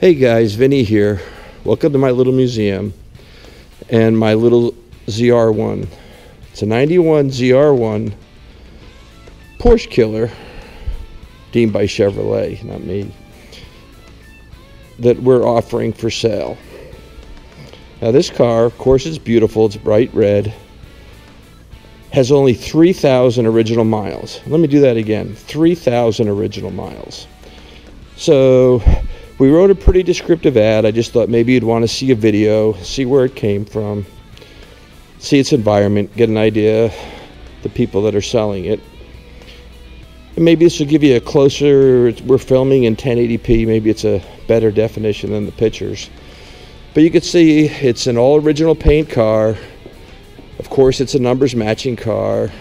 Hey guys, Vinny here. Welcome to my little museum and my little ZR1. It's a 91 ZR1 Porsche killer, deemed by Chevrolet, not me, that we're offering for sale. Now this car, of course, it's beautiful. It's bright red. Has only 3,000 original miles. Let me do that again. 3,000 original miles. So we wrote a pretty descriptive ad. I just thought maybe you'd want to see a video, see where it came from, see its environment, get an idea, the people that are selling it. And maybe this will give you a closer, we're filming in 1080p, maybe it's a better definition than the pictures. But you can see it's an all original paint car. Of course, it's a numbers matching car.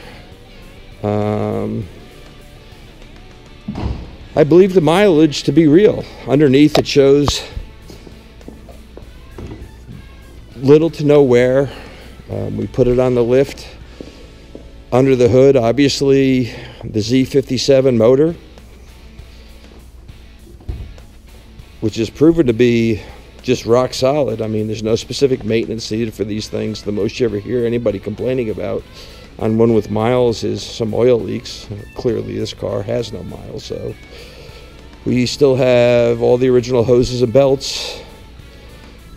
I believe the mileage to be real. Underneath it shows little to no wear. We put it on the lift. Under the hood, obviously, the Z57 motor, which is proven to be just rock solid. I mean, there's no specific maintenance needed for these things. The most you ever hear anybody complaining about on one with miles is some oil leaks. Clearly this car has no miles, so we still have all the original hoses and belts,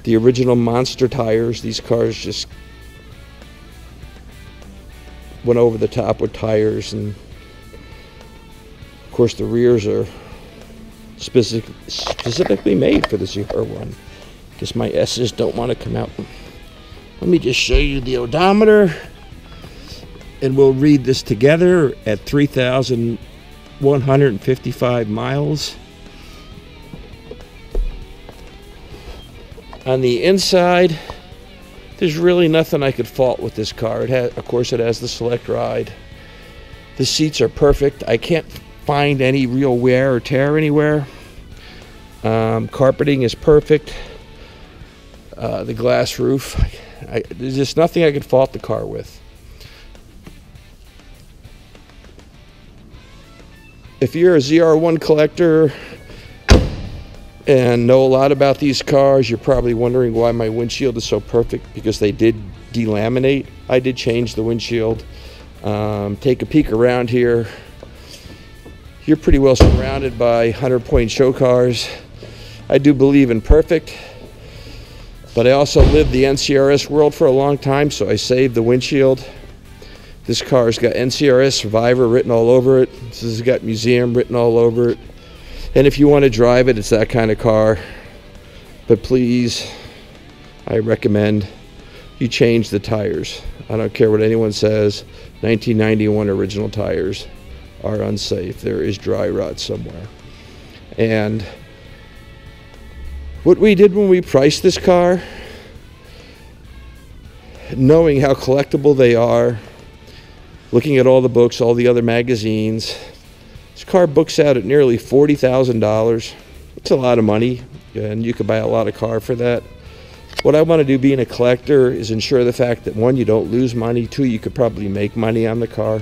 the original monster tires. These cars just went over the top with tires, and of course the rears are specifically made for the ZR1. Guess my S's don't want to come out. Let me just show you the odometer, and we'll read this together at 3,155 miles. On the inside, there's really nothing I could fault with this car. It has, of course, it has the select ride. The seats are perfect. I can't find any real wear or tear anywhere. Carpeting is perfect. The glass roof, there's just nothing I could fault the car with. If you're a ZR1 collector and know a lot about these cars, you're probably wondering why my windshield is so perfect, because they did delaminate. I did change the windshield. Take a peek around here. You're pretty well surrounded by 100-point show cars. I do believe in perfect, but I also lived the NCRS world for a long time, so I saved the windshield. This car's got NCRS Survivor written all over it. This has got museum written all over it. And if you want to drive it, it's that kind of car. But please, I recommend you change the tires. I don't care what anyone says. 1991 original tires are unsafe. There is dry rot somewhere. And what we did when we priced this car, knowing how collectible they are, looking at all the books, all the other magazines, this car books out at nearly $40,000. It's a lot of money, and you could buy a lot of car for that. What I want to do being a collector is ensure the fact that, one, you don't lose money, two, you could probably make money on the car.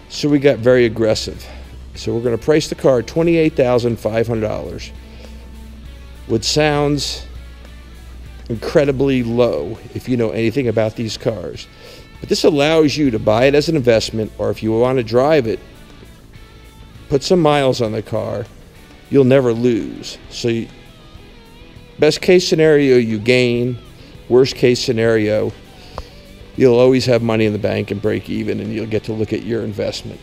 So we got very aggressive. So we're going to price the car at $28,500, which sounds incredibly low if you know anything about these cars. But this allows you to buy it as an investment, or if you want to drive it, put some miles on the car, you'll never lose. So best case scenario, you gain. Worst case scenario, you'll always have money in the bank and break even, and you'll get to look at your investment.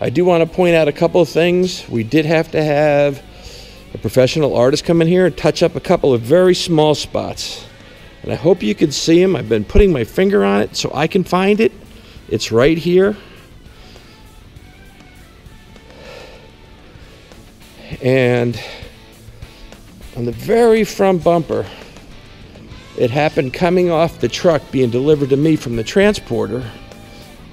I do want to point out a couple of things. We did have to have a professional artist come in here and touch up a couple of very small spots. And I hope you can see them. I've been putting my finger on it so I can find it. It's right here. And on the very front bumper, it happened coming off the truck being delivered to me from the transporter.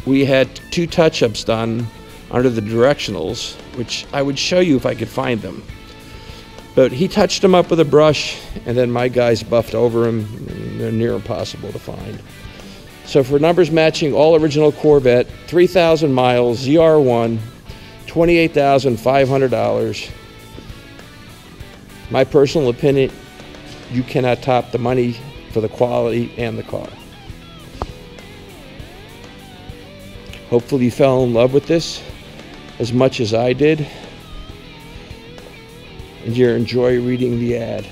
We had 2 touch-ups done under the directionals, which I would show you if I could find them. But he touched them up with a brush, and then my guys buffed over them, and they're near impossible to find. So for numbers matching all original Corvette, 3,000 miles, ZR1, $28,500. My personal opinion, you cannot top the money for the quality and the car. Hopefully you fell in love with this as much as I did, and you enjoy reading the ad.